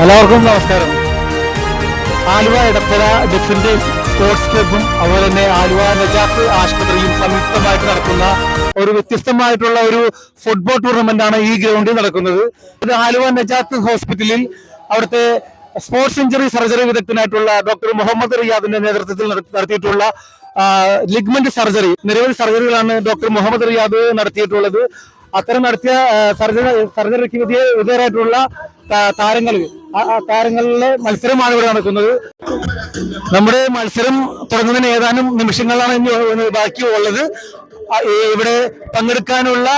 എല്ലാവർക്കും നമസ്കാരം. Aluva Edathala different sports ക്ലബും അതുപോലെ തന്നെ ആലുവ നജാത്ത് ആശുപത്രിയും സംയുക്തമായിട്ട് നടക്കുന്ന ഒരു വ്യത്യസ്തമായിട്ടുള്ള ഒരു ഫുട്ബോൾ ടൂർണമെന്റ് ആണ് ഈ ഗ്രൗണ്ടിൽ നടക്കുന്നത്. ഇത് ആലുവ നജാത്ത് ഹോസ്പിറ്റലിൽ അവിടുത്തെ സ്പോർട്സ് ഇഞ്ചറി സർജറി വിദഗ്ധനായിട്ടുള്ള ഡോക്ടർ മുഹമ്മദ് റിയാദിന്റെ നേതൃത്വത്തിൽ നടത്തിയിട്ടുള്ള ലിഗ്മെന്റ് സർജറി, നിരവധി സർജറികളാണ് ഡോക്ടർ മുഹമ്മദ് റിയാദ് നടത്തിയിട്ടുള്ളത്. അത്തരം നടത്തിയ സർജറിക്ക് വിധേയരായിട്ടുള്ള താരങ്ങളിലെ മത്സരമാണ് ഇവിടെ നടക്കുന്നത്. നമ്മുടെ മത്സരം തുടങ്ങുന്നതിന് ഏതാനും നിമിഷങ്ങളാണ് ബാക്കിയുള്ളത്. ഇവിടെ പങ്കെടുക്കാനുള്ള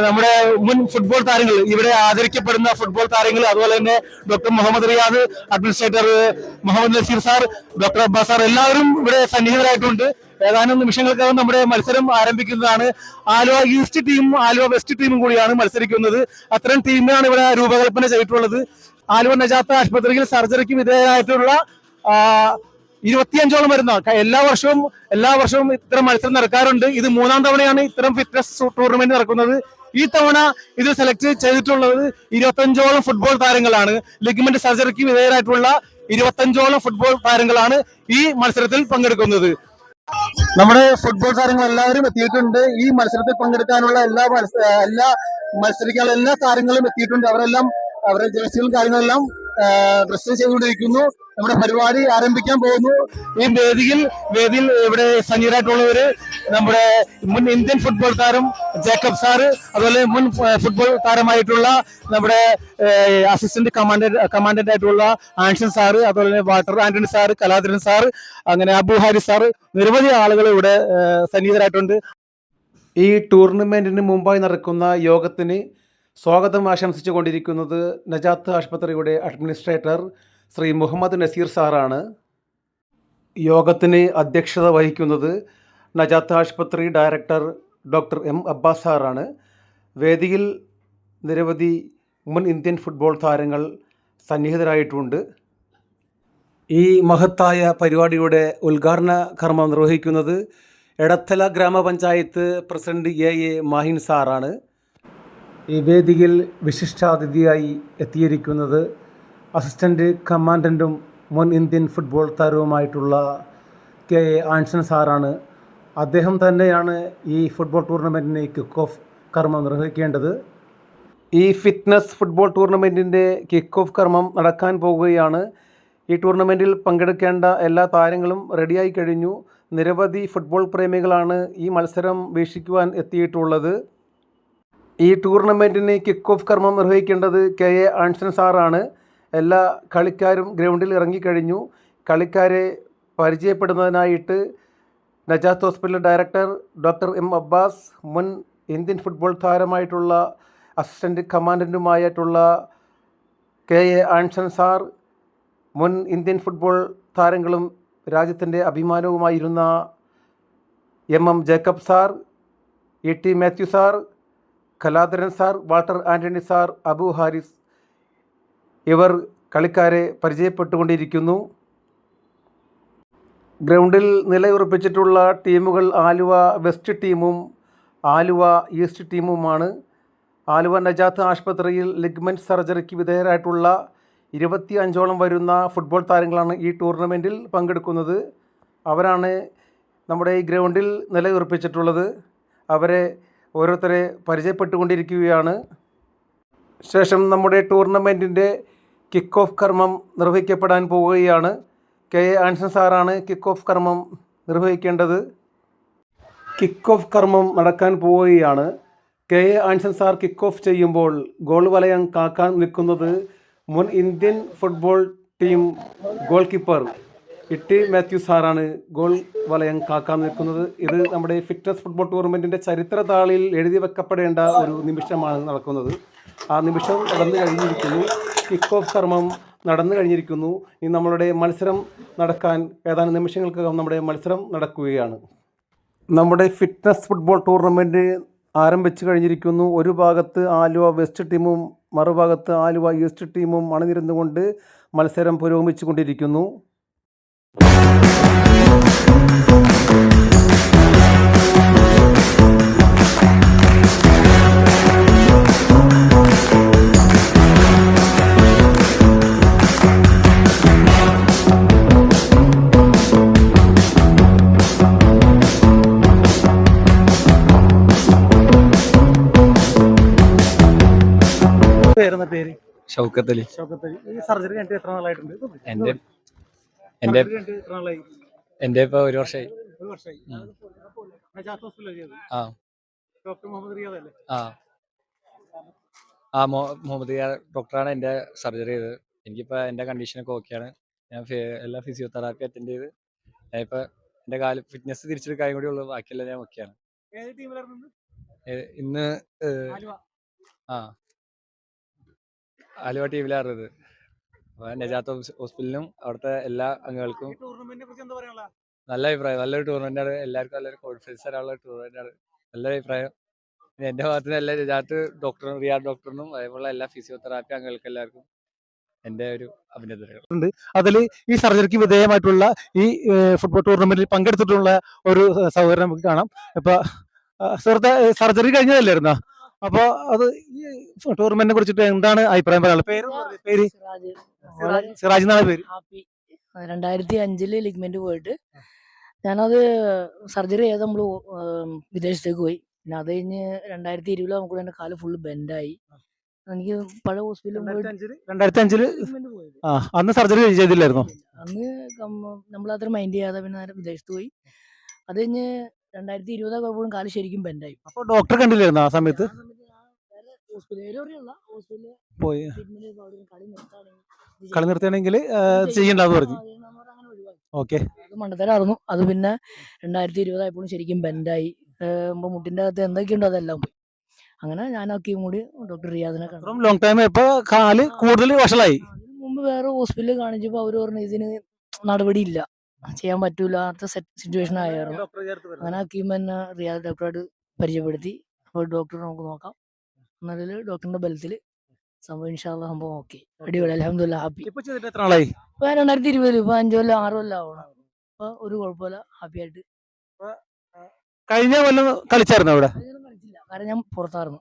നമ്മുടെ മുൻ ഫുട്ബോൾ താരങ്ങൾ, ഇവിടെ ആദരിക്കപ്പെടുന്ന ഫുട്ബോൾ താരങ്ങൾ, അതുപോലെ തന്നെ doctor Muhammad Riyad, administrator Muhammad Naseer sir, doctor Abbas sir എല്ലാവരും ഇവിടെ സന്നിഹിതരായിട്ടുണ്ട്. ഏതാനും നിമിഷങ്ങൾക്കകം നമ്മുടെ മത്സരം ആരംഭിക്കുന്നതാണ്. ആലുവ ഈസ്റ്റ് ടീമും ആലുവ വെസ്റ്റ് ടീമും കൂടിയാണ് മത്സരിക്കുന്നത്. അത്തരം ടീമിനാണ് ഇവിടെ രൂപകൽപ്പന ചെയ്തിട്ടുള്ളത്. ആലുവ നജാത്ത് ആശുപത്രിയിൽ സർജറിക്ക് വിധേയമായിട്ടുള്ള 25ഓളം വരുന്ന എല്ലാ വർഷവും ഇത്തരം മത്സരം നടക്കാറുണ്ട്. ഇത് 3ാം തവണയാണ് ഇത്തരം ഫിറ്റ്നസ് ടൂർണമെന്റ് നടക്കുന്നത്. ഈ തവണ ഇത് സെലക്ട് ചെയ്തിട്ടുള്ളത് 25ഓളം ഫുട്ബോൾ താരങ്ങളാണ്. ലിഗ്മെന്റ് സർജറിക്ക് വിധേയരായിട്ടുള്ള 25ഓളം ഫുട്ബോൾ താരങ്ങളാണ് ഈ മത്സരത്തിൽ പങ്കെടുക്കുന്നത്. നമ്മുടെ ഫുട്ബോൾ താരങ്ങൾ എല്ലാവരും എത്തിയിട്ടുണ്ട്. ഈ മത്സരത്തിൽ പങ്കെടുക്കാനുള്ള മത്സരിക്കാനുള്ള എല്ലാ താരങ്ങളും എത്തിയിട്ടുണ്ട്. അവരെല്ലാം അവരുടെ ജേഴ്സികളും കാര്യങ്ങളെല്ലാം ഡ്രസ് ചെയ്തുകൊണ്ടിരിക്കുന്നു. നമ്മുടെ പരിപാടി ആരംഭിക്കാൻ പോകുന്നു. ഈ വേദിയിൽ ഇവിടെ സന്നിഹിതരായിട്ടുള്ളവര് നമ്മുടെ മുൻ ഇന്ത്യൻ ഫുട്ബോൾ താരം ജേക്കബ് സാറ്, അതുപോലെ മുൻ ഫുട്ബോൾ താരമായിട്ടുള്ള നമ്മുടെ അസിസ്റ്റന്റ് കമാൻഡന്റ് ആയിട്ടുള്ള ആൻഷൻ സാറ്, അതുപോലെ തന്നെ water Antony sir, Kaladharan sir, അങ്ങനെ അബു ഹാരിസ് സാറ്, നിരവധി ആളുകൾ ഇവിടെ സന്നിഹിതരായിട്ടുണ്ട്. ഈ ടൂർണമെന്റിന് മുമ്പായി നടക്കുന്ന യോഗത്തിന് സ്വാഗതം ആശംസിച്ചു കൊണ്ടിരിക്കുന്നത് നജാത്ത് ആശുപത്രിയുടെ അഡ്മിനിസ്ട്രേറ്റർ ശ്രീ മുഹമ്മദ് നസീർ സാറാണ്. യോഗത്തിന് അധ്യക്ഷത വഹിക്കുന്നത് നജാത്ത് ആശുപത്രി ഡയറക്ടർ ഡോക്ടർ എം അബ്ബാസ് സാറാണ്. വേദിയിൽ നിരവധി മുൻ ഇന്ത്യൻ ഫുട്ബോൾ താരങ്ങൾ സന്നിഹിതരായിട്ടുണ്ട്. ഈ മഹത്തായ പരിപാടിയുടെ ഉദ്ഘാടന കർമ്മം നിർവഹിക്കുന്നത് എടത്തല ഗ്രാമപഞ്ചായത്ത് പ്രസിഡന്റ് എ മാഹിൻ സാറാണ്. ഈ വേദിയിൽ വിശിഷ്ടാതിഥിയായി എത്തിയിരിക്കുന്നത് അസിസ്റ്റൻ്റ് കമാൻഡൻറ്റും മുൻ ഇന്ത്യൻ ഫുട്ബോൾ താരവുമായിട്ടുള്ള കെ ആൻസൺ സാറാണ്. അദ്ദേഹം തന്നെയാണ് ഈ ഫുട്ബോൾ ടൂർണമെൻറ്റിന് കിക്ക് ഓഫ് കർമ്മം നിർവഹിക്കേണ്ടത്. ഈ ഫിറ്റ്നസ് ഫുട്ബോൾ ടൂർണമെൻറ്റിൻ്റെ കിക്ക് ഓഫ് കർമ്മം നടക്കാൻ പോവുകയാണ്. ഈ ടൂർണമെൻറ്റിൽ പങ്കെടുക്കേണ്ട എല്ലാ താരങ്ങളും റെഡിയായി കഴിഞ്ഞു. നിരവധി ഫുട്ബോൾ പ്രേമികളാണ് ഈ മത്സരം വീക്ഷിക്കുവാൻ എത്തിയിട്ടുള്ളത്. ഈ ടൂർണമെൻറ്റിന് കിക്ക് ഓഫ് കർമ്മം നിർവഹിക്കേണ്ടത് കെ ആൻസൺ സാറാണ്. എല്ലാ കളിക്കാരും ഗ്രൗണ്ടിൽ ഇറങ്ങിക്കഴിഞ്ഞു. കളിക്കാരെ പരിചയപ്പെടുന്നതിനായിട്ട് Najath hospital director doctor M Abbas, മുൻ ഇന്ത്യൻ ഫുട്ബോൾ താരമായിട്ടുള്ള അസിസ്റ്റൻ്റ് കമാൻഡൻറ്റുമായിട്ടുള്ള കെ ആൻസൺ സാർ, മുൻ ഇന്ത്യൻ ഫുട്ബോൾ താരങ്ങളും രാജ്യത്തിൻ്റെ അഭിമാനവുമായിരുന്ന M Jacob sir, T Mathew sir, Kaladharan sir, Walter Antony sir, Abu Haris, ഇവർ കളിക്കാരെ പരിചയപ്പെട്ടുകൊണ്ടിരിക്കുന്നു. ഗ്രൗണ്ടിൽ നിലയുറപ്പിച്ചിട്ടുള്ള ടീമുകൾ ആലുവ വെസ്റ്റ് ടീമും ആലുവ ഈസ്റ്റ് ടീമുമാണ്. ആലുവ നജാത്ത് ആശുപത്രിയിൽ ലിഗ്മെൻറ്റ് സർജറിക്ക് വിധേയരായിട്ടുള്ള 25ഓളം വരുന്ന ഫുട്ബോൾ താരങ്ങളാണ് ഈ ടൂർണമെൻറ്റിൽ പങ്കെടുക്കുന്നത്. അവരാണ് നമ്മുടെ ഈ ഗ്രൗണ്ടിൽ നിലയുറപ്പിച്ചിട്ടുള്ളത്. അവരെ ഓരോരുത്തരെ പരിചയപ്പെട്ടുകൊണ്ടിരിക്കുകയാണ്. ശേഷം നമ്മുടെ ടൂർണമെൻറ്റിൻ്റെ കിക്ക് ഓഫ് കർമ്മം നിർവഹിക്കപ്പെടാൻ പോവുകയാണ്. കെ ആൻസൺ സാറാണ് കിക്ക് ഓഫ് കർമ്മം നിർവഹിക്കേണ്ടത്. കിക്ക് ഓഫ് കർമ്മം നടക്കാൻ പോവുകയാണ്. K Anson sir kick off ചെയ്യുമ്പോൾ ഗോൾ വലയം കാക്കാൻ നിൽക്കുന്നത് മുൻ Indian football team goal keeper T Mathew സാറാണ് ഗോൾ വലയം കാക്കാൻ നിൽക്കുന്നത്. ഇത് നമ്മുടെ ഫിറ്റ്നസ് ഫുട്ബോൾ ടൂർണമെൻറ്റിൻ്റെ ചരിത്ര താളിൽ എഴുതി വെക്കപ്പെടേണ്ട ഒരു നിമിഷമാണ് നടക്കുന്നത്. ആ നിമിഷം നടന്നു കഴിഞ്ഞിരിക്കുന്നു. കിക്ക് ഓഫ് കർമ്മം നടന്നു കഴിഞ്ഞിരിക്കുന്നു. ഇനി നമ്മളുടെ മത്സരം നടക്കാൻ ഏതാനും നിമിഷങ്ങൾക്കകം നമ്മുടെ മത്സരം നടക്കുകയാണ്. നമ്മുടെ ഫിറ്റ്നസ് ഫുട്ബോൾ ടൂർണമെൻറ്റ് ആരംഭിച്ചു കഴിഞ്ഞിരിക്കുന്നു. ഒരു ഭാഗത്ത് ആലുവ വെസ്റ്റ് ടീമും മറുഭാഗത്ത് ആലുവ ഈസ്റ്റ് ടീമും അണിനിരന്നുകൊണ്ട് മത്സരം പുരോഗമിച്ചു കൊണ്ടിരിക്കുന്നു. പേരെന്ന പേര്? ഷൗക്കത്ത് അലി. ഷൗക്കത്ത് അലി. ഈ സർജറി കഴിഞ്ഞിട്ട് എത്ര നാളായിട്ടുണ്ട്? എന്റെ എന്റെ സർജറി കഴിഞ്ഞിട്ട് എത്ര നാളായി? എന്റെ ഇപ്പൊ 1 വർഷമായി. 1 വർഷമായി. നജാത്ത് ഹോസ്പിറ്റലിൽ ചെയ്തത്. ആ ഡോക്ടർ മുഹമ്മദ് റിയാദ് അല്ലേ? ആ ആ മുഹമ്മദ് ഡോക്ടറാണ് എന്റെ സർജറി ചെയ്തത്. എനിക്കിപ്പോ എന്റെ കണ്ടീഷനൊക്കെ ഓക്കെയാണ്. ഞാൻ എല്ലാ ഫിസിയോതെറാപ്പി അറ്റൻഡ് ചെയ്ത് ഞാനിപ്പോ എന്റെ കാല് ഫിറ്റ്നസ് തിരിച്ചെടുക്കാൻ കൂടി ഉള്ളു. ബാക്കിയെല്ലാം ഞാൻ ഓക്കെയാണ്. ഏത് ടീമിലായിരുന്നു? ഇന്ന് ആലുവ. ആ ആലുവ ടീമിലായിരുന്നത്. അപ്പൊ നജാത്ത് ഹോസ്പിറ്റലിനും അവിടുത്തെ എല്ലാ അംഗങ്ങൾക്കും ടൂർണമെന്റിനെ കുറിച്ച് എന്താ പറയാനുള്ള? നല്ല അഭിപ്രായം. നല്ലൊരു ടൂർണമെന്റ് ആണ്. എല്ലാവർക്കും നല്ലൊരു കോൺഫിഡൻസ് തരാനുള്ള ടൂർണമെന്റ് ആണ്. നല്ലൊരു അഭിപ്രായം. പിന്നെ എന്റെ ഭാഗത്ത് നിന്ന് എല്ലാ നജാത്ത് ഡോക്ടറിനും റിയാദ് ഡോക്ടറിനും അതേപോലെ എല്ലാ ഫിസിയോതെറാപ്പി അംഗങ്ങൾക്ക് എല്ലാവർക്കും എന്റെ ഒരു അഭിനന്ദനങ്ങൾ. അതില് ഈ സർജറിക്ക് വിധേയമായിട്ടുള്ള ഈ ഫുട്ബോൾ ടൂർണമെന്റിൽ പങ്കെടുത്തിട്ടുള്ള ഒരു സഹോദരൻ നമുക്ക് കാണാം. ഇപ്പൊ സുഹൃത്തെ, സർജറി കഴിഞ്ഞതല്ലായിരുന്നോ? അപ്പൊ അത് ഈ ടൂർണമെന്റിനെ കുറിച്ചിട്ട് എന്താണ് അഭിപ്രായം പറയാനുള്ളത്? പേര്? സിറാജ് എന്നാണ് പേര്. 2005 ലിഗ്മെന്റ് പോയിട്ട് ഞാനത് സർജറി ചെയ്ത് നമ്മള് വിദേശത്തേക്ക് പോയി. പിന്നെ അത് കഴിഞ്ഞ് 2020 നമുക്ക് എന്റെ കാല് ഫുള്ള് ബെൻഡായി. എനിക്ക് പഴയ ഹോസ്പിറ്റലിൽ 2005 ലിഗ്മെന്റ് പോയത്. അന്ന് സർജറി ചെയ്തില്ലായിരുന്നോ? അന്ന് നമ്മളത്ര മൈൻഡ് ചെയ്യാതെ പിന്നെ നേരെ വിദേശത്ത് പോയി. അത് കഴിഞ്ഞ് 2020 ആയപ്പോഴും കാല് ശരിക്കും ബെൻഡായി. അപ്പൊ ഡോക്ടറെ കണ്ടില്ലായിരുന്നു ആ സമയത്ത്? പോയി കളി നിർത്തുകയാണെങ്കിൽ ചെയ്യണ്ടെന്ന് പറഞ്ഞു. ഓക്കെ, മണ്ടത്തരായിരുന്നു. അത് പിന്നെ 2020 ആയപ്പോഴും ശരിക്കും ബെൻഡായി. മുട്ടിന്റെ അകത്ത് എന്തൊക്കെയുണ്ടോ അതെല്ലാം പോയി. അങ്ങനെ ഞാനൊക്കെയും കൂടി ഡോക്ടർ റിയാദിനെ കണ്ടു. ലോങ് ടൈം ഇപ്പൊ കാല് കൂടുതൽ വഷളായി. അതിന് മുമ്പ് വേറെ ഹോസ്പിറ്റലിൽ കാണിച്ചപ്പോ അവര് പറഞ്ഞു ഇതിന് നടപടി ഇല്ല, ചെയ്യാൻ പറ്റൂലാത്ത സിറ്റുവേഷൻ ആയിരുന്നു. അങ്ങനെ ഹക്കീം തന്നെ റിയാദ് ഡോക്ടറായിട്ട് പരിചയപ്പെടുത്തി. അപ്പോൾ ഡോക്ടർ നമുക്ക് നോക്കാം എന്നതിൽ ഡോക്ടറിന്റെ ബലത്തില് സംഭവം ഇൻഷാ അല്ലാഹ് സംഭവം ഓക്കെ, അടിപൊളി, അൽഹംദുലില്ലാഹ്, ഹാപ്പി. ഇപ്പൊ ചെയ്തിട്ട് എത്ര നാളായി? ഇപ്പൊ 2020 ഇപ്പൊ 5 കൊല്ലം 6 കൊല്ലം ആവണം. ഇപ്പൊ ഒരു കുഴപ്പമില്ല, ഹാപ്പി ആയിട്ട്. കഴിഞ്ഞ കൊല്ലം കളിച്ചായിരുന്നു അവിടെ? കളിച്ചില്ല, കാരണം ഞാൻ പുറത്തായിരുന്നു.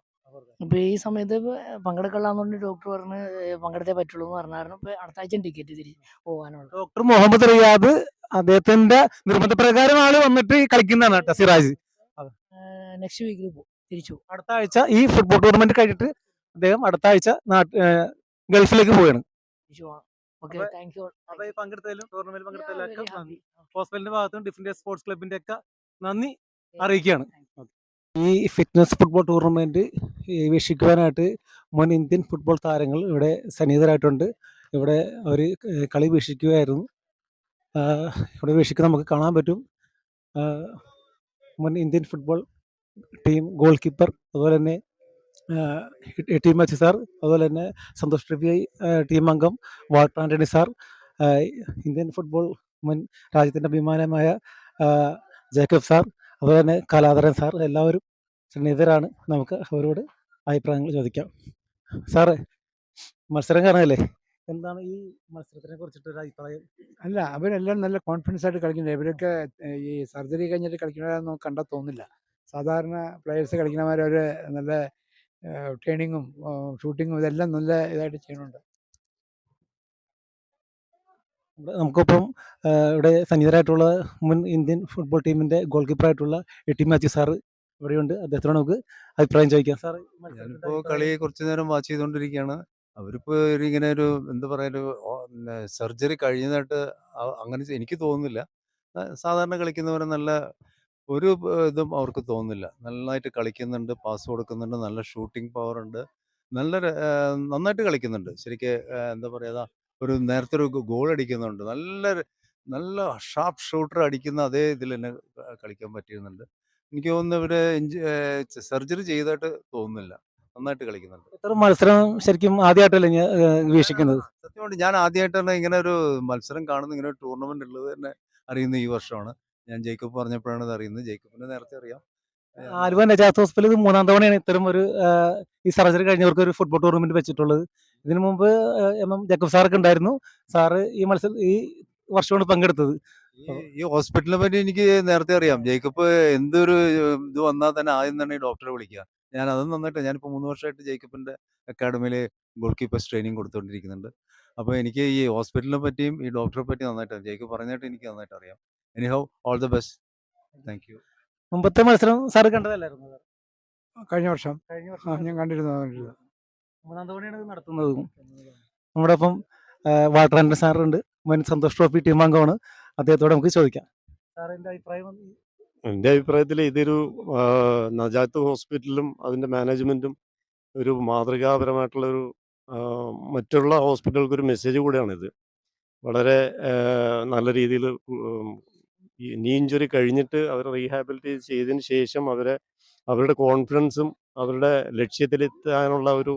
ഇപ്പൊ ഈ സമയത്ത് പങ്കെടുക്കലാന്നുകൊണ്ട് ഡോക്ടർ പറഞ്ഞ് പങ്കെടുത്തേ പറ്റുള്ളൂ എന്ന് പറഞ്ഞായിരുന്നു. ഇപ്പൊ അടുത്ത ആഴ്ച ടിക്കറ്റ് തിരിച്ച് പോകാനുള്ള. ഡോക്ടർ മുഹമ്മദ് റിയാദ് അദ്ദേഹത്തിന്റെ നിർബന്ധപ്രകാരമാണ് വന്നിട്ട് കളിക്കുന്നതാണ് കേട്ടോ സിറാജ്. നെക്സ്റ്റ് വീക്കിൽ തിരിച്ചു പോകും. അടുത്ത ആഴ്ച ഈ ഫുട്ബോൾ ടൂർണമെന്റ് കഴിഞ്ഞിട്ട് അദ്ദേഹം അടുത്ത ആഴ്ച ഗൾഫിലേക്ക് പോവുകയാണ്. ഹോസ്പിറ്റലിന്റെ ഭാഗത്തും ഡിഫറെന്റ് സ്പോർട്സ് ക്ലബിന്റെ ഒക്കെ നന്ദി അറിയിക്കുകയാണ്. ഈ ഫിറ്റ്നസ് ഫുട്ബോൾ ടൂർണമെന്റ് വീക്ഷിക്കുവാനായിട്ട് മുൻ ഇന്ത്യൻ ഫുട്ബോൾ താരങ്ങൾ ഇവിടെ സന്നിഹിതരായിട്ടുണ്ട്. ഇവിടെ അവർ കളി വീക്ഷിക്കുകയായിരുന്നു. ഇവിടെ വീക്ഷിക്കുന്ന നമുക്ക് കാണാൻ പറ്റും. മുൻ Indian football team goal keeper, അതുപോലെ തന്നെ ടീം അച്ചി സാർ, അതുപോലെ തന്നെ സന്തോഷ് ട്രിഫി ടീം അംഗം Walter Antony sir, Indian football മുൻ രാജ്യത്തിൻ്റെ അഭിമാനമായ ജേക്കബ് സാർ, അതുപോലെ തന്നെ കലാധരൻ സാർ, എല്ലാവരും സന്നിഹിതരാണ്. നമുക്ക് അവരോട് അഭിപ്രായങ്ങൾ ചോദിക്കാം. സാറേ, മത്സരം കാണാനല്ലേ, എന്താണ് ഈ മത്സരത്തിനെ കുറിച്ചിട്ടൊരു അഭിപ്രായം? അല്ല, അവരെല്ലാം നല്ല കോൺഫിഡൻസ് ആയിട്ട് കളിക്കുന്നത്. ഇവരൊക്കെ ഈ സർജറി കഴിഞ്ഞിട്ട് കളിക്കുന്നവരൊന്നും കണ്ടാൽ തോന്നില്ല. സാധാരണ പ്ലെയേഴ്സ് കളിക്കുന്നവർ അവർ നല്ല ട്രെയിനിങ്ങും ഷൂട്ടിങ്ങും ഇതെല്ലാം നല്ല ഇതായിട്ട് ചെയ്യുന്നുണ്ട്. നമുക്കിപ്പം ഇവിടെ സന്നിഹിതരായിട്ടുള്ള മുൻ ഇന്ത്യൻ ഫുട്ബോൾ ടീമിന്റെ ഗോൾ കീപ്പറായിട്ടുള്ള ടീം അച്ചി സാറ് ഇവിടെയുണ്ട്. അദ്ദേഹത്തോട് നമുക്ക് അഭിപ്രായം ചോദിക്കാം. സാർ, ഞാനിപ്പോ കളി കുറച്ചു നേരം വാച്ച് ചെയ്തുകൊണ്ടിരിക്കുകയാണ്. അവരിപ്പോ ഇങ്ങനെ ഒരു എന്താ പറയാ, ഒരു സർജറി കഴിഞ്ഞതായിട്ട് അങ്ങനെ എനിക്ക് തോന്നുന്നില്ല. സാധാരണ കളിക്കുന്നവരെ നല്ല ഒരു ഇതും അവർക്ക് തോന്നുന്നില്ല. നന്നായിട്ട് കളിക്കുന്നുണ്ട്, പാസ് കൊടുക്കുന്നുണ്ട്, നല്ല ഷൂട്ടിംഗ് പവർ ഉണ്ട്, നന്നായിട്ട് കളിക്കുന്നുണ്ട്. ശരിക്ക് എന്താ പറയുക, ഒരു നേരത്തെ ഒരു ഗോൾ അടിക്കുന്നുണ്ട്, നല്ല ഷാർപ്പ് ഷൂട്ടർ അടിക്കുന്ന അതേ ഇതിൽ തന്നെ കളിക്കാൻ പറ്റിയിരുന്നുണ്ട്. എനിക്ക് തോന്നുന്നു ഇവര് സർജറി ചെയ്തായിട്ട് തോന്നുന്നില്ല, നന്നായിട്ട് കളിക്കുന്നുണ്ട്. ഇത്ര മത്സരം ശരിക്കും ആദ്യമായിട്ടല്ലേ വീക്ഷിക്കുന്നത്? സത്യമായിട്ട് ഞാൻ ആദ്യമായിട്ടാണ് ഇങ്ങനെ ഒരു മത്സരം കാണുന്നത്. ഇങ്ങനെ ഒരു ടൂർണമെന്റ് ഉള്ളത് തന്നെ അറിയുന്നത് ഈ വർഷമാണ്. ഞാൻ ജേക്കബ് പറഞ്ഞപ്പോഴാണ് ഇത് അറിയുന്നത്. ജേക്കബിനെ നേരത്തെ അറിയാം. ആലുവ നജാത്ത് ഹോസ്പിറ്റലിൽ ഇത് 3ാം തവണയാണ് ഇത്തരം ഒരു ഈ സർജറി കഴിഞ്ഞവർക്ക് ഒരു ഫുട്ബോൾ ടൂർണമെന്റ് വെച്ചിട്ടുള്ളത്. ഇതിനു മുമ്പ് ജേക്കബ് സാറൊക്കെ ഉണ്ടായിരുന്നു. സാറ് ഈ വർഷമാണ് പങ്കെടുത്തത്. ഈ ഹോസ്പിറ്റലിനെ പറ്റി എനിക്ക് നേരത്തെ അറിയാം. ജേക്കബ് എന്തൊരു ഇത് വന്നാൽ തന്നെ ആദ്യം തന്നെ ഈ ഡോക്ടറെ വിളിക്കുക. ഞാൻ അതും നന്നായിട്ട്, ഞാനിപ്പോൾ 3 വർഷമായിട്ട് ജേക്കബിന്റെ അക്കാഡമിയിൽ ഗോൾ കീപ്പേഴ്സ് ട്രെയിനിങ് കൊടുത്തുകൊണ്ടിരിക്കുന്നുണ്ട്. അപ്പോൾ എനിക്ക് ഈ ഹോസ്പിറ്റലിനെ പറ്റിയും ഈ ഡോക്ടറെ പറ്റി നന്നായിട്ട് ജേക്കബ് പറഞ്ഞായിട്ട് എനിക്ക് നന്നായിട്ട് അറിയാം. Anyhow, all the best. Thank you. മുമ്പത്തെ മത്സരം സാറ് കണ്ടതല്ലായിരുന്നു? കഴിഞ്ഞ വർഷം ഞാൻ കണ്ടിരുന്നു. മൂന്നാം തവണയാണ് ഇത് നടത്തുന്നത്. നമ്മുടെ ഒപ്പം വാട്ടർ ആൻഡ് സാറുണ്ട്, മുൻ സന്തോഷ് ട്രോഫി ടീം അംഗമാണ്. അദ്ദേഹത്തോട് നമുക്ക് ചോദിക്കാം. സാറിന്റെ അഭിപ്രായം എൻ്റെ അഭിപ്രായത്തിൽ ഇതൊരു നജാത്ത് ഹോസ്പിറ്റലും അതിൻ്റെ മാനേജ്മെൻറ്റും ഒരു മാതൃകാപരമായിട്ടുള്ളൊരു മറ്റുള്ള ഹോസ്പിറ്റലുകൾക്കൊരു മെസ്സേജ് കൂടെയാണിത്. വളരെ നല്ല രീതിയിൽ ഈ നീ ഇഞ്ചുറി കഴിഞ്ഞിട്ട് അവരെ റീഹാബിലിറ്റേറ്റ് ചെയ്തതിന് ശേഷം അവരുടെ കോൺഫിഡൻസും അവരുടെ ലക്ഷ്യത്തിലെത്താനുള്ള ഒരു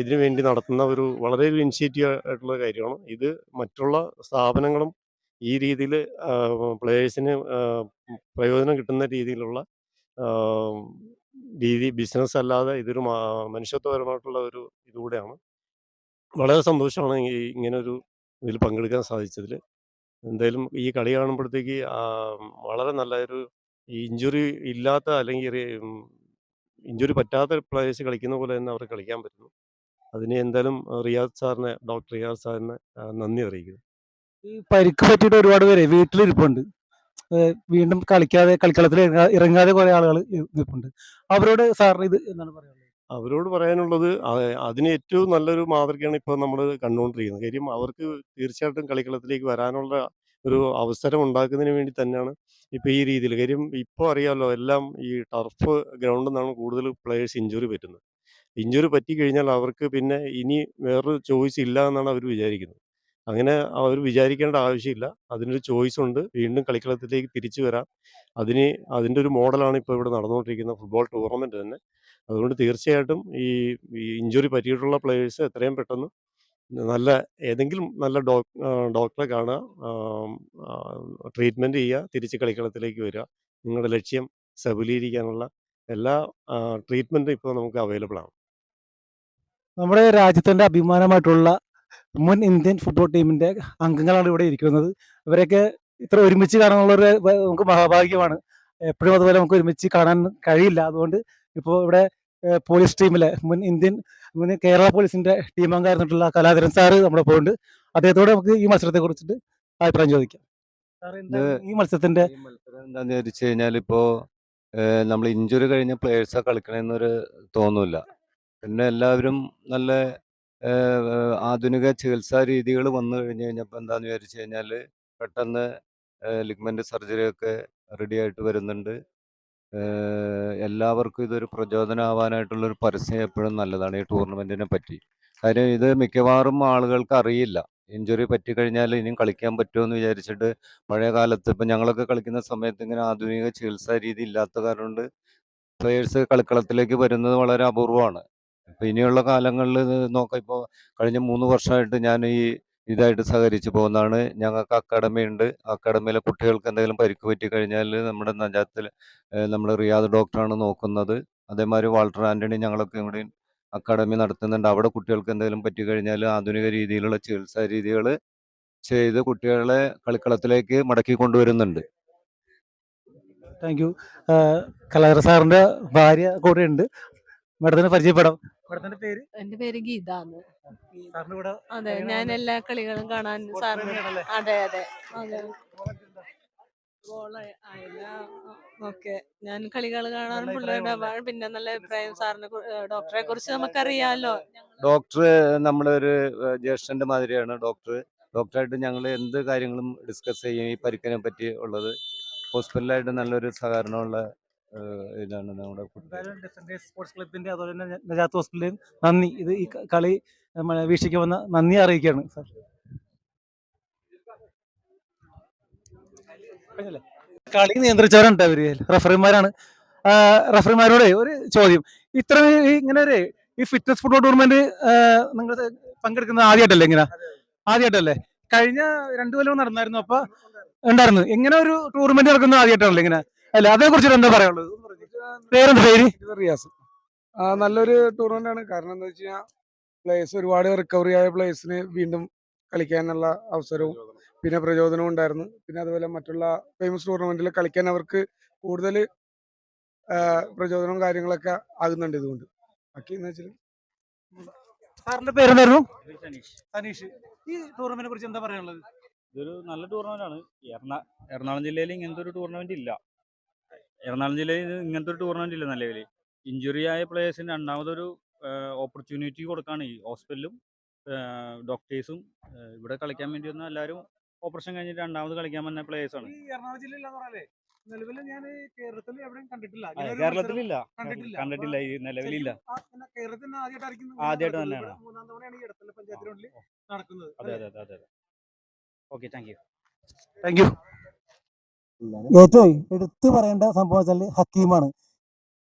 ഇതിനു വേണ്ടി നടത്തുന്ന ഒരു വളരെ ഒരു ഇനിഷ്യേറ്റീവ് ആയിട്ടുള്ള കാര്യമാണ്. ഇത് മറ്റുള്ള സ്ഥാപനങ്ങളും ഈ രീതിയിൽ പ്ലേയേഴ്സിന് പ്രയോജനം കിട്ടുന്ന രീതിയിലുള്ള ബിസിനസ് അല്ലാതെ ഇതൊരു മനുഷ്യത്വപരമായിട്ടുള്ള ഒരു ഇതുകൂടെയാണ്. വളരെ സന്തോഷമാണ് ഇങ്ങനൊരു ഇതിൽ പങ്കെടുക്കാൻ സാധിച്ചതിൽ. എന്തായാലും ഈ കളി കാണുമ്പോഴത്തേക്ക് വളരെ നല്ലൊരു ഇഞ്ചുറി ഇല്ലാത്ത അല്ലെങ്കിൽ ഇഞ്ചുറി പറ്റാത്ത പ്ലേയേഴ്സ് കളിക്കുന്ന പോലെ തന്നെ അവർക്ക് കളിക്കാൻ പറ്റുന്നു. അതിന് എന്തായാലും ഡോക്ടർ റിയാദ് സാറിനെ നന്ദി അറിയിക്കുന്നു. ഈ പരിക്ക് പറ്റിയിട്ട് ഒരുപാട് പേര് വീട്ടിലിരിപ്പുണ്ട്. വീണ്ടും കളിക്കളത്തിൽ ഇറങ്ങാതെ കുറെ ആളുകൾ നിൽപ്പുണ്ട്. അവരോട് സാറിന് ഇത് എന്താണ് പറയാനുള്ളത്? അവരോട് പറയാനുള്ളത് അതിന് ഏറ്റവും നല്ലൊരു മാതൃകയാണ് ഇപ്പോൾ നമ്മൾ കണ്ടുകൊണ്ടിരിക്കുന്നത്. കാര്യം അവർക്ക് തീർച്ചയായിട്ടും കളിക്കളത്തിലേക്ക് വരാനുള്ള ഒരു അവസരം ഉണ്ടാക്കുന്നതിന് വേണ്ടി തന്നെയാണ് ഇപ്പോൾ ഈ രീതിയിൽ. കാര്യം ഇപ്പോൾ അറിയാമല്ലോ, എല്ലാം ഈ ടർഫ് ഗ്രൗണ്ടിൽ നിന്നാണ് കൂടുതൽ പ്ലേയേഴ്സ് ഇഞ്ചുറി പറ്റുന്നത്. ഇഞ്ചുറി പറ്റിക്കഴിഞ്ഞാൽ അവർക്ക് പിന്നെ ഇനി വേറൊരു ചോയ്സ് ഇല്ല എന്നാണ് അവർ വിചാരിക്കുന്നത്. അങ്ങനെ അവർ വിചാരിക്കേണ്ട ആവശ്യമില്ല. അതിനൊരു ചോയ്സ് ഉണ്ട്. വീണ്ടും കളിക്കളത്തിലേക്ക് തിരിച്ചു വരാം. അതിൻ്റെ ഒരു മോഡലാണ് ഇപ്പോൾ ഇവിടെ നടന്നുകൊണ്ടിരിക്കുന്ന ഫുട്ബോൾ ടൂർണമെൻറ്റ് തന്നെ. അതുകൊണ്ട് തീർച്ചയായിട്ടും ഈ ഇഞ്ചുറി പറ്റിയിട്ടുള്ള പ്ലേയേഴ്സ് എത്രയും പെട്ടെന്ന് ഏതെങ്കിലും നല്ല ഡോക്ടറെ കാണുക, ട്രീറ്റ്മെൻറ്റ് ചെയ്യുക, തിരിച്ച് കളിക്കളത്തിലേക്ക് വരിക. നിങ്ങളുടെ ലക്ഷ്യം സഫലീകരിക്കാനുള്ള എല്ലാ ട്രീറ്റ്മെൻറ്റും ഇപ്പോൾ നമുക്ക് അവൈലബിൾ ആണ്. നമ്മുടെ രാജ്യത്തിന്റെ അഭിമാനമായിട്ടുള്ള മുൻ ഇന്ത്യൻ ഫുട്ബോൾ ടീമിന്റെ അംഗങ്ങളാണ് ഇവിടെ ഇരിക്കുന്നത്. ഇവരൊക്കെ ഇത്ര ഒരുമിച്ച് കാണാനുള്ളൊരു നമുക്ക് മഹാഭാഗ്യമാണ്. എപ്പോഴും അതുപോലെ നമുക്ക് ഒരുമിച്ച് കാണാൻ കഴിയില്ല. അതുകൊണ്ട് ഇപ്പോൾ ഇവിടെ പോലീസ് ടീമിലെ മുൻ കേരള പോലീസിന്റെ ടീം അംഗമായിരുന്നിട്ടുള്ള കലാധരൻ സാറ് നമ്മുടെ പോകുന്നുണ്ട്. അദ്ദേഹത്തോട് നമുക്ക് ഈ മത്സരത്തെ കുറിച്ചിട്ട് അഭിപ്രായം ചോദിക്കാം. ഈ മത്സരത്തിന്റെ മത്സരം എന്താണെന്ന് ചോദിച്ചു കഴിഞ്ഞാൽ ഇപ്പോൾ നമ്മൾ ഇഞ്ചുറി കഴിഞ്ഞ പ്ലേയേഴ്സാണ് കളിക്കണമെന്നൊരു തോന്നില്ല. പിന്നെ എല്ലാവരും നല്ല ആധുനിക ചികിത്സാ രീതികൾ വന്നു കഴിഞ്ഞ് കഴിഞ്ഞപ്പോൾ എന്താണെന്ന് വിചാരിച്ചു കഴിഞ്ഞാൽ പെട്ടെന്ന് ലിഗ്മെൻ്റ് സർജറിയൊക്കെ റെഡി ആയിട്ട് വരുന്നുണ്ട്. എല്ലാവർക്കും ഇതൊരു പ്രചോദനമാവാനായിട്ടുള്ളൊരു പരസ്യം എപ്പോഴും നല്ലതാണ് ഈ ടൂർണമെൻറ്റിനെ പറ്റി. കാര്യം ഇത് മിക്കവാറും ആളുകൾക്ക് അറിയില്ല. ഇഞ്ചുറി പറ്റിക്കഴിഞ്ഞാൽ ഇനിയും കളിക്കാൻ പറ്റുമോ എന്ന് വിചാരിച്ചിട്ട് പഴയ കാലത്ത് ഇപ്പം ഞങ്ങളൊക്കെ കളിക്കുന്ന സമയത്ത് ഇങ്ങനെ ആധുനിക ചികിത്സാ രീതി ഇല്ലാത്ത കാരണം കൊണ്ട് പ്ലേയേഴ്സ് കളിക്കളത്തിലേക്ക് വരുന്നത് വളരെ അപൂർവമാണ്. ഇപ്പം ഇനിയുള്ള കാലങ്ങളിൽ നോക്കാം, ഇപ്പോൾ കഴിഞ്ഞ 3 വർഷമായിട്ട് ഞാൻ ഇതായിട്ട് സഹകരിച്ച് പോകുന്നതാണ്. ഞങ്ങൾക്ക് അക്കാഡമി ഉണ്ട്. അക്കാഡമിയിലെ കുട്ടികൾക്ക് എന്തെങ്കിലും പരിക്ക് പറ്റിക്കഴിഞ്ഞാൽ നമ്മുടെ നജാത്തിൽ നമ്മൾ റിയാദ് ഡോക്ടറാണ് നോക്കുന്നത്. അതേമാതിരി വാൾട്ടർ ആൻ്റണി ഞങ്ങളൊക്കെ കൂടി അക്കാഡമി നടത്തുന്നുണ്ട്. അവിടെ കുട്ടികൾക്ക് എന്തെങ്കിലും പറ്റിക്കഴിഞ്ഞാൽ ആധുനിക രീതിയിലുള്ള ചികിത്സാ രീതികൾ ചെയ്ത് കുട്ടികളെ കളിക്കളത്തിലേക്ക് മടക്കി കൊണ്ടുവരുന്നുണ്ട്. Thank you. കലാധരൻ സാറിന്റെ ഭാര്യ കൂടെ ഉണ്ട്. മേഡത്തിന് പരിചയപ്പെടാം. മേഡത്തിന്റെ പേര്? എന്റെ പേര് ഗീതാന്ന്. സാറിന് ഇവിടെ അതെ, ഞാൻ എല്ലാ കളികളും കാണാൻ സാറിന്. അതെ അതെ അതെ. ഗോൾ ആയില്ല. ഓക്കെ, ഞാൻ കളികൾ കാണാൻ പിള്ളേരുടെ പിന്നെ നല്ല അഭിപ്രായം സാറിനെ ഡോക്ടറെ കുറിച്ച് നമുക്കറിയാലോ. ഡോക്ടർ നമ്മുടെ ഒരു ജ്യേഷ്ഠൻ്റെ മാതിരിയാണ് ഡോക്ടറായിട്ട് ഞങ്ങൾ എന്ത് കാര്യങ്ങളും ഡിസ്കസ് ചെയ്യും. ഈ പരിക്കിനെ പറ്റി ഉള്ളത് ഹോസ്പിറ്റലായിട്ട് നല്ലൊരു സഹകരണമുള്ള ഇതാണ് നമ്മുടെ സ്പോർട്സ് ക്ലബിന്റെ അതുപോലെ തന്നെ നജാത്ത് ഹോസ്പിറ്റലിന്റെയും നന്ദി. ഇത് ഈ കളി വീക്ഷിക്കാൻ വന്ന നന്ദി അറിയിക്കുകയാണ് സാർ. കളി നിയന്ത്രിച്ചവരുണ്ട് അവര്, റഫറിമാരാണ്. റഫറിമാരോട് ഒരു ചോദ്യം. ഇത്ര ഇങ്ങനെ ഒരു ഈ ഫിറ്റ്നസ് ഫുട്ബോൾ ടൂർണമെന്റ് നിങ്ങൾ പങ്കെടുക്കുന്നത് ആദ്യമായിട്ടല്ലേ? ആദ്യമായിട്ടല്ലേ? കഴിഞ്ഞ 2 കൊല്ലം നടന്നായിരുന്നു. അപ്പൊ ഉണ്ടായിരുന്നു. ഇങ്ങനെ ഒരു ടൂർണമെന്റ് നടക്കുന്നത് ആദ്യമായിട്ടാണല്ലോ ഇങ്ങനെ, അല്ല? അതേ കുറിച്ചിട്ട് എന്താ പറയാനുള്ളത്? പേരെന്താ പേര്? റിയാസ്. നല്ലൊരു ടൂർണമെന്റ് ആണ്. കാരണം എന്താ വെച്ച് കഴിഞ്ഞാൽ പ്ലേയേഴ്സ് ഒരുപാട് റിക്കവറി ആയ പ്ലേയേഴ്സിന് വീണ്ടും കളിക്കാനുള്ള അവസരവും പിന്നെ പ്രചോദനവും ഉണ്ടായിരുന്നു. പിന്നെ അതുപോലെ മറ്റുള്ള ഫേമസ് ടൂർണമെന്റിൽ കളിക്കാൻ അവർക്ക് കൂടുതൽ പ്രചോദനവും കാര്യങ്ങളൊക്കെ ആകുന്നുണ്ട് ഇതുകൊണ്ട്. ബാക്കി എന്ന് വെച്ചാൽ സാറിന്റെ പേരെന്തായിരുന്നു? സനീഷ്. ഈ ടൂർണമെന്റിനെ കുറിച്ച് എന്താ പറയാനുള്ളത്? ഇതൊരു നല്ല ടൂർണമെന്റ് ആണ്. എറണാകുളം ജില്ലയിൽ ഇങ്ങനത്തെ ഒരു ടൂർണമെന്റ് ഇല്ല. എറണാകുളം ജില്ലയിൽ ഇങ്ങനത്തെ ഒരു ടൂർണമെന്റ് ഇല്ല നിലവിൽ. ഇഞ്ചുറി ആയ പ്ലേയേഴ്സിന് രണ്ടാമതൊരു ഓപ്പർച്യൂണിറ്റി കൊടുക്കുകയാണ് ഈ ഹോസ്പിറ്റലും ഡോക്ടേഴ്സും ഇവിടെ കളിക്കാൻ വേണ്ടി വന്ന എല്ലാവരും ഓപ്പറേഷൻ കഴിഞ്ഞിട്ട് രണ്ടാമത് കളിക്കാൻ വന്ന പ്ലേയേഴ്സാണ്. ഈ എറണാകുളം ജില്ലയിലെന്ന് പറഞ്ഞാലേ നിലവിൽ ഞാൻ കേരളത്തിൽ എവിടെയും കണ്ടിട്ടില്ല അതെ, ഇങ്ങനെ ഒരു കേരളത്തിലില്ല കണ്ടിട്ടില്ല. കണ്ടിട്ടില്ല ഈ നിലവിലില്ല. ശരിക്കും കേരളത്തിൽ തന്നെ ആദ്യമായിട്ടായിരിക്കും ആദ്യമായിട്ട് നടക്കുന്നത്. തന്നെയാണ്. ഇവിടെ മൂന്നാം തവണയാണ് ഈ ഇടത്തല പഞ്ചായത്തിനുള്ളിൽ നടക്കുന്നത്. അതെ അതെ അതെ അതെ. Okay, thank you. Thank you. ഏറ്റവും എടുത്തു പറയേണ്ട സംഭവം വെച്ചാൽ ഹക്കീമാണ്.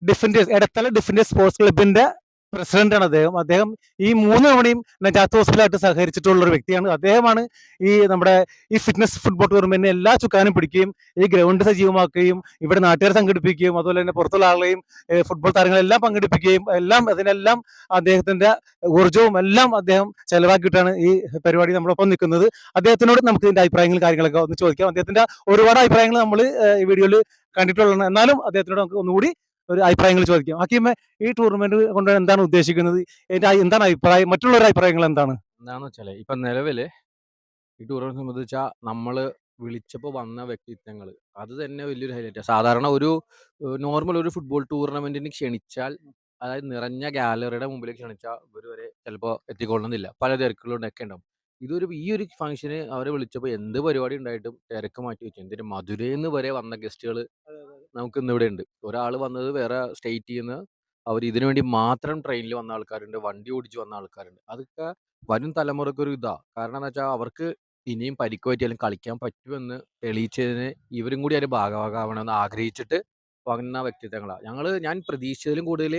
ഡിഫൻഡേഴ്സ് എടത്തല ഡിഫൻഡേഴ്സ് സ്പോർട്സ് ക്ലബിന്റെ പ്രസിഡന്റാണ് അദ്ദേഹം ഈ 3 തവണയും നജാത്ത് ഹോസ്പിറ്റലായിട്ട് സഹകരിച്ചിട്ടുള്ള ഒരു വ്യക്തിയാണ്. അദ്ദേഹമാണ് ഈ നമ്മുടെ ഈ ഫിറ്റ്നസ് ഫുട്ബോൾ ടൂർണമെന്റിന് എല്ലാ ചുക്കാനും പിടിക്കുകയും ഈ ഗ്രൗണ്ട് സജീവമാക്കുകയും ഇവിടെ നാട്ടുകാരെ സംഘടിപ്പിക്കുകയും അതുപോലെ തന്നെ പുറത്തുള്ള ആളുകളെയും ഫുട്ബോൾ താരങ്ങളെല്ലാം പങ്കെടുപ്പിക്കുകയും അതിനെല്ലാം അദ്ദേഹത്തിന്റെ ഊർജ്ജവും എല്ലാം അദ്ദേഹം ചെലവാക്കിയിട്ടാണ് ഈ പരിപാടി നമ്മളൊപ്പം നിൽക്കുന്നത്. അദ്ദേഹത്തിനോട് നമുക്ക് ഇതിന്റെ അഭിപ്രായങ്ങളും കാര്യങ്ങളൊക്കെ ഒന്ന് ചോദിക്കാം. അദ്ദേഹത്തിന്റെ ഒരുപാട് അഭിപ്രായങ്ങൾ നമ്മൾ ഈ വീഡിയോയിൽ കണ്ടിട്ടുള്ളതാണ്. എന്നാലും അദ്ദേഹത്തിനോട് നമുക്ക് ഒന്നുകൂടി ഒരു അഭിപ്രായങ്ങൾ ചോദിക്കാം. ഹക്കീമെ, ഈ ടൂർണമെന്റ് കൊണ്ട് എന്താണ് ഉദ്ദേശിക്കുന്നത്? എന്താണ് അഭിപ്രായം? മറ്റുള്ളവരുടെ അഭിപ്രായങ്ങൾ എന്താണ്? എന്താണെന്ന് വെച്ചാൽ ഇപ്പം നിലവിൽ ഈ ടൂർണമെന്റ് സംബന്ധിച്ചാൽ നമ്മൾ വിളിച്ചപ്പോൾ വന്ന വ്യക്തിത്വങ്ങൾ അത് തന്നെ വലിയൊരു ഹൈലൈറ്റ്. സാധാരണ ഒരു നോർമൽ ഒരു ഫുട്ബോൾ ടൂർണമെന്റിന് ക്ഷണിച്ചാൽ, അതായത് നിറഞ്ഞ ഗാലറിയുടെ മുമ്പിലേക്ക് ക്ഷണിച്ചാൽ ഇവർ വരെ ചിലപ്പോൾ എത്തിക്കൊള്ളുന്നില്ല, പല തിരക്കുകളൊക്കെ ഉണ്ടാവും. ഈ ഒരു ഫംഗ്ഷന് അവരെ വിളിച്ചപ്പോൾ എന്ത് പരിപാടി ഉണ്ടായിട്ടും തിരക്ക് മാറ്റി വെച്ചു. എന്തിന് മധുരയിൽ നിന്ന് വരെ വന്ന ഗസ്റ്റുകൾ നമുക്ക് ഇന്ന് ഇവിടെ ഉണ്ട്. ഒരാൾ വന്നത് വേറെ സ്റ്റേറ്റിൽ നിന്ന്, അവർ ഇതിനു വേണ്ടി മാത്രം ട്രെയിനിൽ വന്ന ആൾക്കാരുണ്ട്, വണ്ടി ഓടിച്ച് വന്ന ആൾക്കാരുണ്ട്. അതൊക്കെ വരും തലമുറയ്ക്ക് ഒരു കാരണം എന്ന് വെച്ചാൽ അവർക്ക് ഇനിയും പരിക്ക് പറ്റിയാലും കളിക്കാൻ പറ്റുമെന്ന് തെളിയിച്ചതിന് ഇവരും കൂടി അതിന്റെ ഭാഗമാകണമെന്ന് ആഗ്രഹിച്ചിട്ട് വന്ന വ്യക്തിത്വങ്ങളാണ്. ഞാൻ പ്രതീക്ഷിച്ചതിലും കൂടുതൽ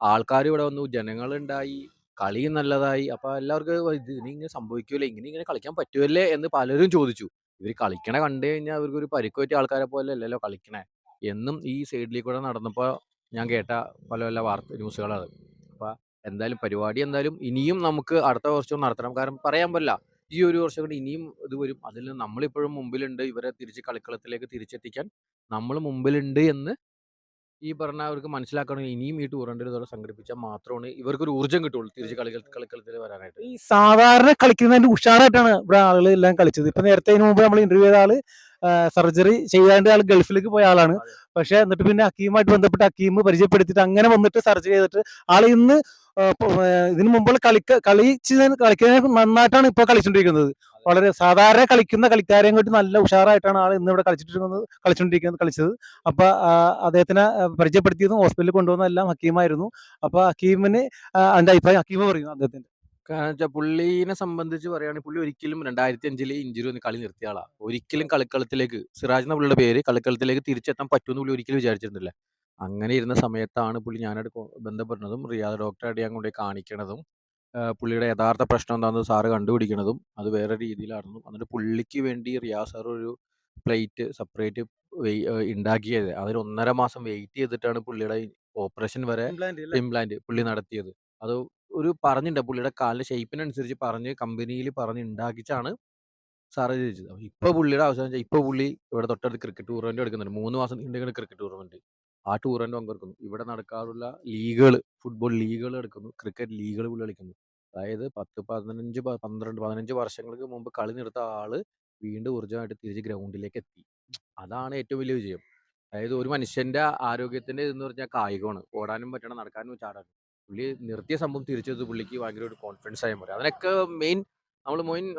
ആൾക്കാർ ഇവിടെ വന്നു, ജനങ്ങളുണ്ടായി, കളിയും നല്ലതായി. അപ്പൊ എല്ലാവർക്കും ഇനി ഇങ്ങനെ സംഭവിക്കൂലേ, ഇങ്ങനെ കളിക്കാൻ പറ്റുമല്ലേ എന്ന് പലരും ചോദിച്ചു. ഇവർ കളിക്കണ കണ്ടു കഴിഞ്ഞാൽ അവർക്ക് ഒരു പരിക്ക് പറ്റിയ ആൾക്കാരെ പോലെ അല്ലല്ലോ കളിക്കണേ എന്നും ഈ സൈഡിലേക്ക് കൂടെ നടന്നപ്പോൾ ഞാൻ കേട്ട പല പല ന്യൂസുകളാണ്. അപ്പൊ എന്തായാലും പരിപാടി ഇനിയും നമുക്ക് അടുത്ത വർഷവും നടത്തണം. കാരണം പറയാൻ പറ്റില്ല, ഈ ഒരു വർഷം കൊണ്ട് ഇനിയും ഇത് വരും. അതിൽ നമ്മളിപ്പോഴും മുമ്പിലുണ്ട്. ഇവരെ തിരിച്ച് കളിക്കളത്തിലേക്ക് തിരിച്ചെത്തിക്കാൻ നമ്മൾ മുമ്പിലുണ്ട് എന്ന് ഈ പറഞ്ഞ അവർക്ക് മനസ്സിലാക്കണമെങ്കിൽ ഇനിയും ഈ ടൂർണമെന്റ് ഇതോടെ സംഘടിപ്പിച്ചാൽ മാത്രമാണ് ഇവർക്കൊരു ഊർജ്ജം കിട്ടുള്ളൂ തിരിച്ച് കളിക്കളത്തിൽ വരാനായിട്ട്. ഈ സാധാരണ കളിക്കുന്നതിന്റെ ഉഷാറായിട്ടാണ് ഇവിടെ ആളുകൾ എല്ലാം കളിച്ചത്. ഇപ്പൊ നേരത്തെ ഇതിനു മുമ്പ് നമ്മൾ ഇന്റർവ്യൂ ചെയ്ത ആള് സർജറി ചെയ്യാണ്ട് ആൾ ഗൾഫിലേക്ക് പോയ ആളാണ്. പക്ഷെ എന്നിട്ട് പിന്നെ ഹക്കീമായിട്ട് ബന്ധപ്പെട്ട് ഹക്കീം പരിചയപ്പെടുത്തിയിട്ട് അങ്ങനെ വന്നിട്ട് സർജറി ചെയ്തിട്ട് ആൾ ഇന്ന് ഇതിനു മുമ്പുള്ള കളിക്കുന്നതിന് നന്നായിട്ടാണ് ഇപ്പൊ കളിച്ചോണ്ടിരിക്കുന്നത്. വളരെ സാധാരണ കളിക്കുന്ന കളിക്കാരെയും കൊണ്ട് നല്ല ഉഷാറായിട്ടാണ് ആൾ ഇന്ന് ഇവിടെ കളിച്ചത്. അപ്പൊ അദ്ദേഹത്തിനെ പരിചയപ്പെടുത്തിയതും ഹോസ്പിറ്റലിൽ കൊണ്ടുവന്നതെല്ലാം ഹക്കീമായിരുന്നു. അപ്പൊ ഹക്കീമിന് അതിന്റെ അഭിപ്രായം ഹക്കീം പറയുന്നു അദ്ദേഹത്തിന്റെ. കാരണം വെച്ചാൽ പുള്ളീനെ സംബന്ധിച്ച് പറയുകയാണെങ്കിൽ പുള്ളി ഒരിക്കലും 2005 ഇഞ്ചുറി ഒന്ന് കളി നിർത്തിയ ആളാ. ഒരിക്കലും കളിക്കളത്തിലേക്ക്, സിറാജ് എന്ന പുള്ളിയുടെ പേര്, കളിക്കളത്തിലേക്ക് തിരിച്ചെത്താൻ പറ്റുമെന്ന് പുള്ളി ഒരിക്കലും വിചാരിച്ചിരുന്നില്ല. അങ്ങനെ ഇരുന്ന സമയത്താണ് പുള്ളി ഞാനായിട്ട് ബന്ധപ്പെടുന്നതും റിയാദ് ഡോക്ടറായിട്ട് ഞാൻ കൊണ്ടുപോയി കാണിക്കണതും പുള്ളിയുടെ യഥാർത്ഥ പ്രശ്നം എന്താണെന്ന് സാറ് കണ്ടുപിടിക്കണതും അത് വേറെ രീതിയിലായിരുന്നു. എന്നിട്ട് പുള്ളിക്ക് വേണ്ടി റിയാദ് സാർ ഒരു പ്ലേറ്റ് സെപ്പറേറ്റ് ഉണ്ടാക്കിയത്. അതിന് 1.5 മാസം വെയിറ്റ് ചെയ്തിട്ടാണ് പുള്ളിയുടെ ഓപ്പറേഷൻ വരെ ഇംപ്ലാന്റ് പുള്ളി നടത്തിയത്. അത് പറഞ്ഞിട്ടുണ്ട്, പുള്ളിയുടെ കാലിന്റെ ഷേപ്പിനനുസരിച്ച് പറഞ്ഞ് കമ്പനിയിൽ പറഞ്ഞ് ഉണ്ടാക്കിച്ചാണ് സാറ് ചോദിച്ചത്. അപ്പൊ ഇപ്പൊ പുള്ളിയുടെ അവസാനം വെച്ചാൽ ഇപ്പൊ പുള്ളി ഇവിടെ തൊട്ടടുത്ത് ക്രിക്കറ്റ് ടൂർണമെന്റ് എടുക്കുന്നുണ്ട്. 3 മാസം നീണ്ടുനിൽക്കുന്ന ക്രിക്കറ്റ് ടൂർണമെന്റ്. ആ ടൂർണമെന്റ് പങ്കെടുക്കുന്നു. ഇവിടെ നടക്കാറുള്ള ലീഗുകൾ, ഫുട്ബോൾ ലീഗുകൾ എടുക്കുന്നു, ക്രിക്കറ്റ് ലീഗുകൾ പുള്ളി കളിക്കുന്നു. അതായത് 10, 15, 12, 15 വർഷങ്ങൾക്ക് മുമ്പ് കളി നിർത്ത ആള് വീണ്ടും ഊർജ്ജമായിട്ട് തിരിച്ച് ഗ്രൗണ്ടിലേക്ക് എത്തി. അതാണ് ഏറ്റവും വലിയ വിജയം. അതായത് ഒരു മനുഷ്യന്റെ ആരോഗ്യത്തിന്റെ ഇതെന്ന് പറഞ്ഞാൽ കായികമാണ്. ഓടാനും പറ്റണം, നടക്കാനും ചാടാനും. പുള്ളി നിർത്തിയ സംഭവം തിരിച്ചത് പുള്ളിക്ക് ഭയങ്കര ഒരു കോൺഫിഡൻസ് ആയി മാറി. അതിനൊക്കെ മെയിൻ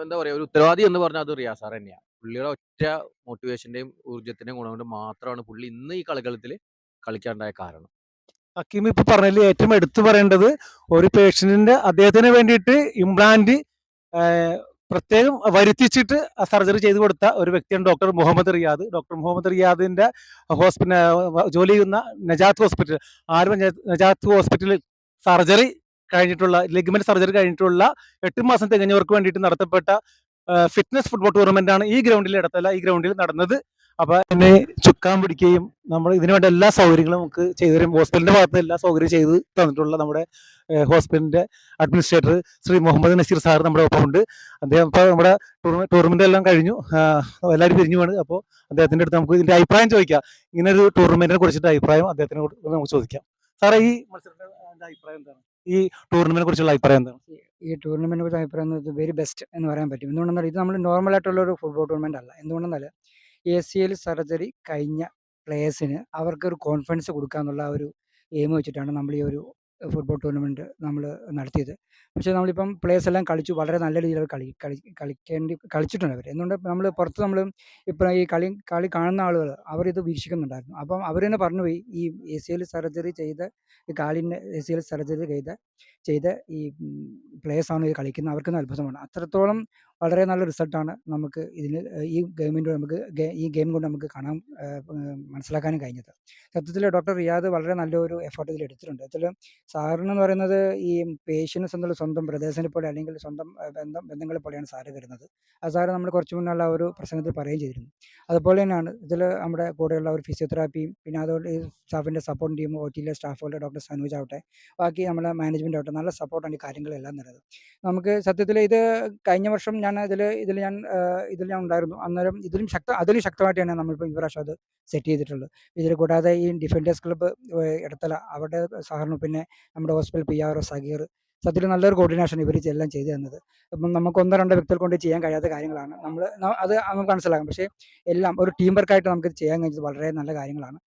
എന്താ പറയാ, ഒരു ഉത്തരവാദി എന്ന് പറഞ്ഞാൽ അത് റിയാസ് സാർ തന്നെയാണ്. പുള്ളിയുടെ ഒറ്റ മോട്ടിവേഷന്റെയും ഊർജ്ജത്തിന്റെയും ഗുണം കൊണ്ട് മാത്രമാണ് പുള്ളി ഇന്ന് ഈ കളിക്കളത്തിൽ കളിക്കാണ്ടായ കാരണം. ഹക്കീം ഇപ്പൊ പറഞ്ഞതിൽ ഏറ്റവും എടുത്തു പറയേണ്ടത്, ഒരു പേഷ്യന്റിന്റെ അദ്ദേഹത്തിന് വേണ്ടിയിട്ട് ഇംപ്ലാന്റ് പ്രത്യേകം വരുത്തിച്ചിട്ട് സർജറി ചെയ്തു കൊടുത്ത ഒരു വ്യക്തിയാണ് ഡോക്ടർ മുഹമ്മദ് റിയാദ്. ഡോക്ടർ മുഹമ്മദ് റിയാദിന്റെ ജോലി ചെയ്യുന്ന നജാത്ത് ഹോസ്പിറ്റൽ, നജാത്ത് ഹോസ്പിറ്റലിൽ സർജറി കഴിഞ്ഞിട്ടുള്ള, ലെഗ്മെന്റ് സർജറി കഴിഞ്ഞിട്ടുള്ള 8 മാസം തികഞ്ഞവർക്ക് വേണ്ടിയിട്ട് നടത്തപ്പെട്ട ഫിറ്റ്നസ് ഫുട്ബോൾ ടൂർണമെന്റ് ആണ് ഈ ഗ്രൗണ്ടിൽ നടന്നത്. അപ്പൊ എന്നെ ചുക്കാൻ പിടിക്കുകയും നമ്മൾ ഇതിനുവേണ്ട എല്ലാ സൗകര്യങ്ങളും നമുക്ക് ചെയ്തു തരും. ഹോസ്പിറ്റലിന്റെ ഭാഗത്ത് എല്ലാ സൗകര്യം ചെയ്ത് തന്നിട്ടുള്ള നമ്മുടെ ഹോസ്പിറ്റലിന്റെ അഡ്മിനിസ്ട്രേറ്റർ ശ്രീ മുഹമ്മദ് നസീർ സാർ നമ്മുടെ ഒപ്പമുണ്ട്. അദ്ദേഹം ഇപ്പോൾ നമ്മുടെ ടൂർണമെന്റ് എല്ലാം കഴിഞ്ഞു, എല്ലാവരും പിരിഞ്ഞു പോണ്. അപ്പോൾ അദ്ദേഹത്തിന്റെ അടുത്ത് നമുക്ക് ഇതിന്റെ അഭിപ്രായം ചോദിക്കാം. ഇങ്ങനെ ഒരു ടൂർണമെന്റിനെ കുറിച്ചിട്ട് അഭിപ്രായം അദ്ദേഹത്തിനോട് നമുക്ക് ചോദിക്കാം. സാറേ, ഈ മത്സരത്തിന്റെ അഭിപ്രായം എന്താണ്? ഈ ടൂർണമെന്റിനെ കുറിച്ചുള്ള അഭിപ്രായം എന്താണ്? ഈ ടൂർണമെന്റിനെ കുറിച്ച് അഭിപ്രായം വെരി ബെസ്റ്റ് എന്ന് പറയാൻ പറ്റും. എന്തുകൊണ്ടെന്നാൽ ഇത് നമ്മൾ നോർമൽ ആയിട്ടുള്ള ഒരു ഫുട്ബോൾ ടൂർണമെന്റ് അല്ല. എന്തുകൊണ്ടെന്നാൽ ACL സർജറി കഴിഞ്ഞ പ്ലേയേഴ്സിന് അവർക്കൊരു കോൺഫിഡൻസ് കൊടുക്കുക എന്നുള്ള ഒരു എയിം വെച്ചിട്ടാണ് നമ്മൾ ഈ ഒരു ഫുട്ബോൾ ടൂർണമെൻറ്റ് നമ്മൾ നടത്തിയത്. പക്ഷേ നമ്മളിപ്പം പ്ലേയേഴ്സ് എല്ലാം കളിച്ചു, വളരെ നല്ല രീതിയിൽ കളിച്ചിട്ടുണ്ട് അവർ. എന്തുകൊണ്ട് നമ്മൾ പുറത്ത് നമ്മൾ ഇപ്പം ഈ കളി കാണുന്ന ആളുകൾ അവരിത് വീക്ഷിക്കുന്നുണ്ടായിരുന്നു. അപ്പം അവർ തന്നെ പറഞ്ഞുപോയി, ഈ ACL സർജറി ചെയ്ത് ഈ കാലിൻ്റെ ACL സർജറി ചെയ്ത ഈ പ്ലേയേഴ്സാണ് ഇത് കളിക്കുന്നത്, അവർക്കൊന്നും അത്ഭുതമാണ്. അത്രത്തോളം വളരെ നല്ല റിസൾട്ടാണ് നമുക്ക് ഇതിന് ഈ ഗെയിം കൊണ്ട് നമുക്ക് കാണാൻ മനസ്സിലാക്കാനും കഴിഞ്ഞത്. സത്യത്തിൽ ഡോക്ടർ റിയാദ് വളരെ നല്ലൊരു എഫേർട്ട് ഇതിൽ എടുത്തിട്ടുണ്ട്. അതിൽ സാറിനെന്ന് പറയുന്നത് ഈ പേഷ്യൻസ് എന്നുള്ള സ്വന്തം ബ്രദേഴ്സിനെ പോലെ അല്ലെങ്കിൽ സ്വന്തം ബന്ധങ്ങളെ പോലെയാണ് സാറ് കരുതുന്നത്. അത് സാറ് നമ്മൾ കുറച്ച് മുന്നുള്ള ഒരു പ്രസംഗത്തിൽ പറയുകയും ചെയ്തിരുന്നു. അതുപോലെ തന്നെയാണ് ഇതിൽ നമ്മുടെ കൂടെയുള്ള ഒരു ഫിസിയോതെറാപ്പിയും പിന്നെ അതുപോലെ ഈ സ്റ്റാഫിൻ്റെ സപ്പോർട്ട് ടീം, OT-യിലെ സ്റ്റാഫുകളുടെ ഡോക്ടർ സനൂജ് ആവട്ടെ, ബാക്കി നമ്മളെ മാനേജ്മെൻറ്റ് ആവട്ടെ, നല്ല സപ്പോർട്ടാണ് ഈ കാര്യങ്ങളെല്ലാം തരുന്നത്. നമുക്ക് സത്യത്തിൽ ഇത് കഴിഞ്ഞ വർഷം ഇതിൽ ഞാൻ ഉണ്ടായിരുന്നു. അന്നേരം അതിലും ശക്തമായിട്ട് തന്നെ നമ്മളിപ്പോൾ ഈ പ്രാവശ്യം അത് സെറ്റ് ചെയ്തിട്ടുള്ളത്. ഇതിൽ കൂടാതെ ഈ ഡിഫൻഡേഴ്സ് ക്ലബ്ബ് ഇടത്തല അവരുടെ സഹകരണം, പിന്നെ നമ്മുടെ ഹോസ്പിറ്റൽ PRO സഗീർ, സത്യത്തിൽ നല്ലൊരു കോർഡിനേഷൻ ഇവർ എല്ലാം ചെയ്തു തന്നത്. അപ്പം നമുക്ക് ഒന്നോ രണ്ടോ വ്യക്തികൾ കൊണ്ട് ചെയ്യാൻ കഴിയാത്ത കാര്യങ്ങളാണ്. അത് നമുക്ക് മനസ്സിലാക്കാം. പക്ഷേ എല്ലാം ഒരു ടീം വർക്കായിട്ട് നമുക്ക് ചെയ്യാൻ കഴിഞ്ഞത് വളരെ നല്ല കാര്യങ്ങളാണ്.